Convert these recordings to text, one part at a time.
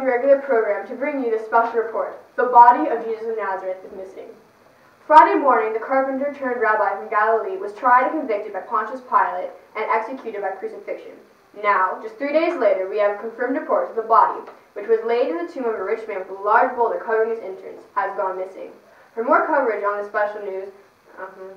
your regular program to bring you this special report. The body of Jesus of Nazareth is missing. Friday morning, the carpenter turned rabbi from Galilee was tried and convicted by Pontius Pilate and executed by crucifixion. Now, just 3 days later, we have confirmed reports of the body, which was laid in the tomb of a rich man with a large boulder covering his entrance, has gone missing. For more coverage on this special news,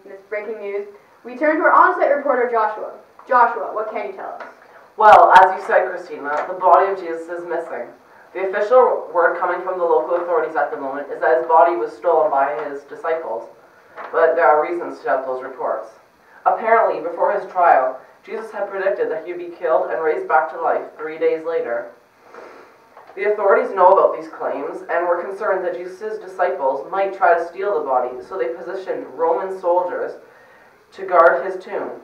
this breaking news, we turn to our on-site reporter, Joshua. Joshua, what can you tell us? Well, as you said, Christina, the body of Jesus is missing. The official word coming from the local authorities at the moment is that his body was stolen by his disciples, but there are reasons to doubt those reports. Apparently, before his trial, Jesus had predicted that he would be killed and raised back to life 3 days later. The authorities know about these claims and were concerned that Jesus' disciples might try to steal the body, so they positioned Roman soldiers to guard his tomb.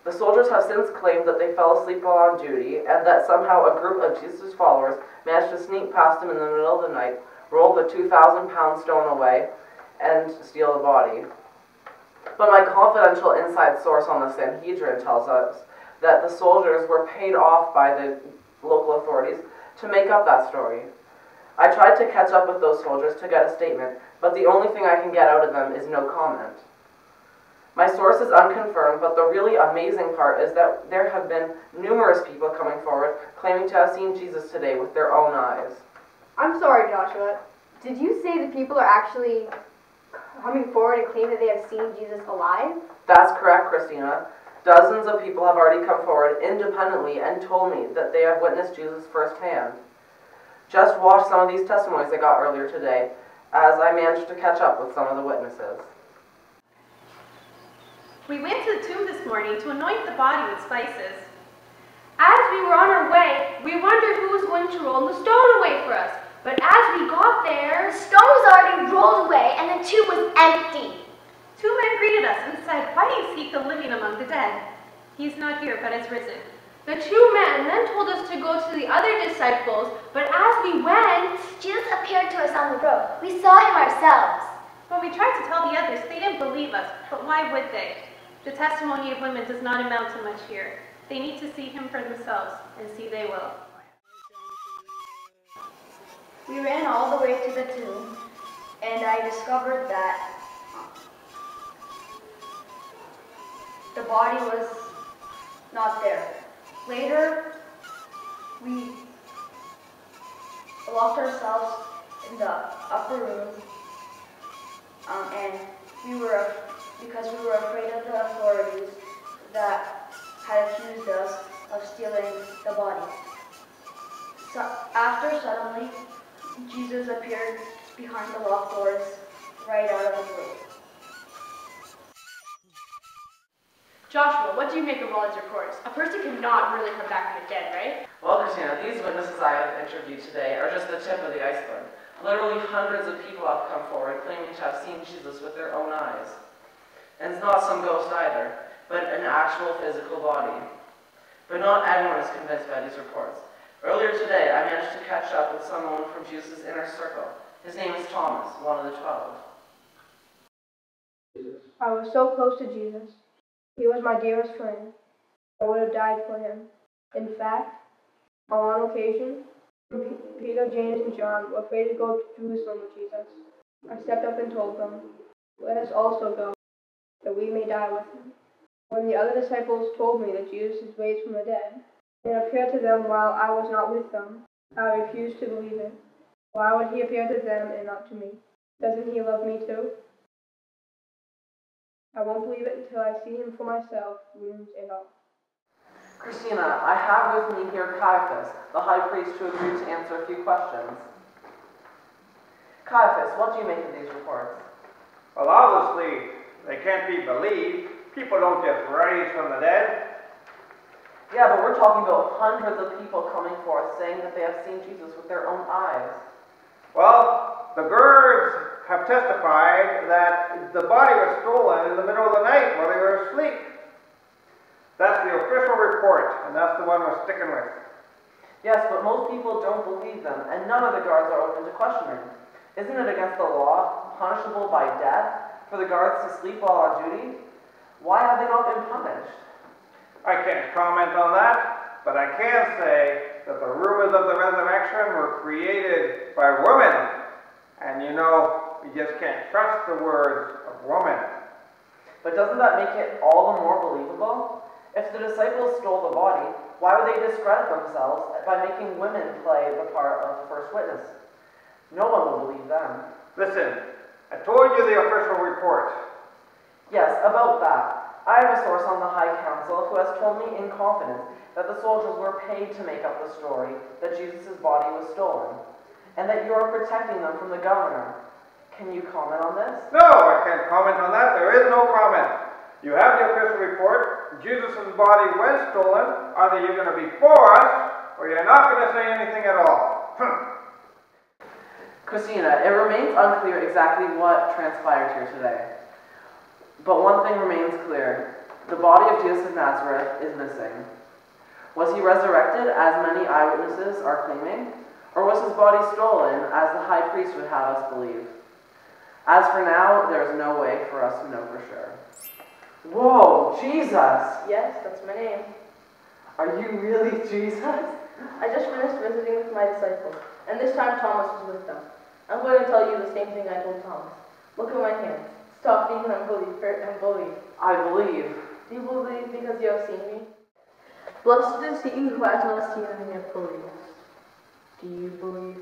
The soldiers have since claimed that they fell asleep while on duty and that somehow a group of Jesus' followers managed to sneak past him in the middle of the night, roll the 2,000-pound stone away, and steal the body. But my confidential inside source on the Sanhedrin tells us that the soldiers were paid off by the local authorities to make up that story. I tried to catch up with those soldiers to get a statement, but the only thing I can get out of them is no comment. My source is unconfirmed, but the really amazing part is that there have been numerous people coming forward claiming to have seen Jesus today with their own eyes. I'm sorry, Joshua. Did you say that people are actually coming forward and claim that they have seen Jesus alive? That's correct, Christina. Dozens of people have already come forward independently and told me that they have witnessed Jesus firsthand. Just watch some of these testimonies I got earlier today as I managed to catch up with some of the witnesses. We went to the tomb this morning to anoint the body with spices. As we were on our way, we wondered who was going to roll the stone away for us. But as we got there, the stone was already rolled away and the tomb was empty. 2 men greeted us and said, "Why do you seek the living among the dead? He's not here, but has risen." The 2 men then told us to go to the other disciples, but as we went, Jesus appeared to us on the road. We saw him ourselves. When we tried to tell the others, they didn't believe us, but why would they? The testimony of women does not amount to much here. They need to see him for themselves, and see they will. We ran all the way to the tomb, and I discovered that the body was not there. Later, we locked ourselves in the upper room, and because we were afraid of the authorities that had accused us of stealing the body. So after suddenly, Jesus appeared behind the locked doors right out of the blue. Joshua, what do you make of all these reports? A person cannot really come back from the dead, right? Well, Christina, these witnesses I have interviewed today are just the tip of the iceberg. Literally hundreds of people have come forward claiming to have seen Jesus with their own eyes. And it's not some ghost either, but an actual physical body. But not everyone is convinced by these reports. Earlier today, I managed to catch up with someone from Jesus' inner circle. His name is Thomas, one of the 12. I was so close to Jesus. He was my dearest friend. I would have died for him. In fact, on one occasion, Peter, James, and John were afraid to go to Jerusalem with Jesus. I stepped up and told them, "Let us also go, that we may die with him." When the other disciples told me that Jesus is raised from the dead, and appeared to them while I was not with them, I refused to believe it. Why would he appear to them and not to me? Doesn't he love me too? I won't believe it until I see him for myself, wounds and all. Christina, I have with me here Caiaphas, the high priest who agreed to answer a few questions. Caiaphas, what do you make of these reports? Well, obviously, they can't be believed. People don't get raised from the dead. Yeah, but we're talking about hundreds of people coming forth saying that they have seen Jesus with their own eyes. Well, the guards have testified that the body was stolen in the middle of the night while they were asleep. That's the official report, and that's the one we're sticking with. Yes, but most people don't believe them, and none of the guards are open to questioning. Isn't it against the law, punishable by death, for the guards to sleep while on duty? Why have they not been punished? I can't comment on that, but I can say that the rumors of the resurrection were created by women. And you know, you just can't trust the words of women. But doesn't that make it all the more believable? If the disciples stole the body, why would they discredit themselves by making women play the part of first witness? No one will believe them. Listen, I told you the official report. Yes, about that. I have a source on the High Council who has told me in confidence that the soldiers were paid to make up the story that Jesus' body was stolen, and that you are protecting them from the governor. Can you comment on this? No, I can't comment on that. There is no comment. You have the official report. Jesus' body was stolen. Either you're going to be for us, or you're not going to say anything at all. Christina, it remains unclear exactly what transpired here today. But one thing remains clear. The body of Jesus of Nazareth is missing. Was he resurrected, as many eyewitnesses are claiming? Or was his body stolen, as the high priest would have us believe? As for now, there is no way for us to know for sure. Whoa, Jesus! Yes, that's my name. Are you really Jesus? I just finished visiting with my disciples, and this time Thomas was with them. I'm going to tell you the same thing I told Thomas. Look at my hands. Stop being unbelief and believe. I believe. Do you believe because you have seen me? Blessed is he who has not seen and yet believes. Do you believe?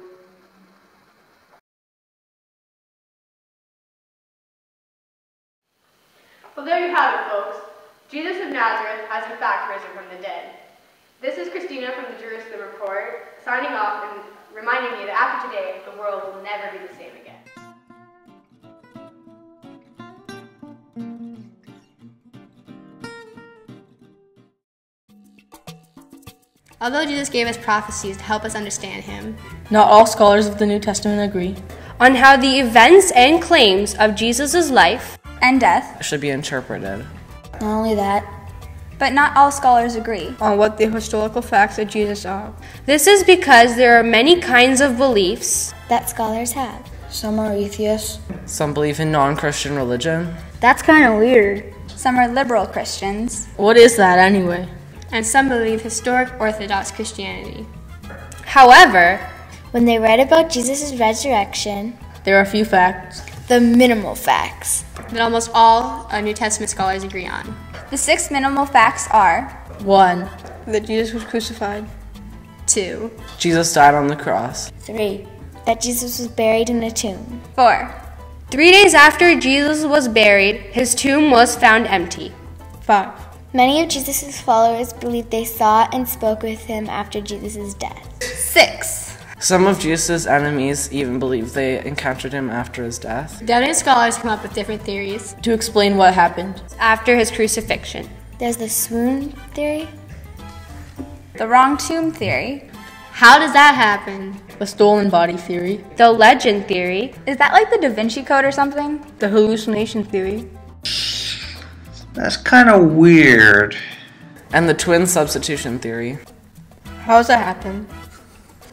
Well, there you have it, folks. Jesus of Nazareth has in fact risen from the dead. This is Christina from the Jerusalem Report, signing off and reminding you that after today, the world will never be the same again. Although Jesus gave us prophecies to help us understand him, not all scholars of the New Testament agree on how the events and claims of Jesus' life and death should be interpreted. Not only that, but not all scholars agree on what the historical facts of Jesus are. This is because there are many kinds of beliefs that scholars have. Some are atheists. Some believe in non-Christian religion. That's kind of weird. Some are liberal Christians. What is that anyway? And some believe historic Orthodox Christianity. However, when they read about Jesus' resurrection, there are a few facts, the minimal facts, that almost all New Testament scholars agree on. The 6 minimal facts are: 1. That Jesus was crucified. 2. Jesus died on the cross. 3. That Jesus was buried in a tomb. 4. 3 days after Jesus was buried, his tomb was found empty. 5. Many of Jesus' followers believed they saw and spoke with him after Jesus' death. 6. Some of Jesus' enemies even believe they encountered him after his death. Doubting scholars come up with different theories to explain what happened after his crucifixion. There's the swoon theory, the wrong tomb theory. How does that happen? The stolen body theory, the legend theory. Is that like the Da Vinci Code or something? The hallucination theory. That's kind of weird. And the twin substitution theory. How does that happen?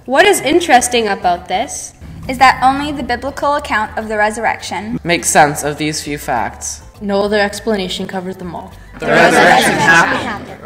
What is interesting about this is that only the biblical account of the resurrection makes sense of these few facts. No other explanation covers them all. The resurrection happened.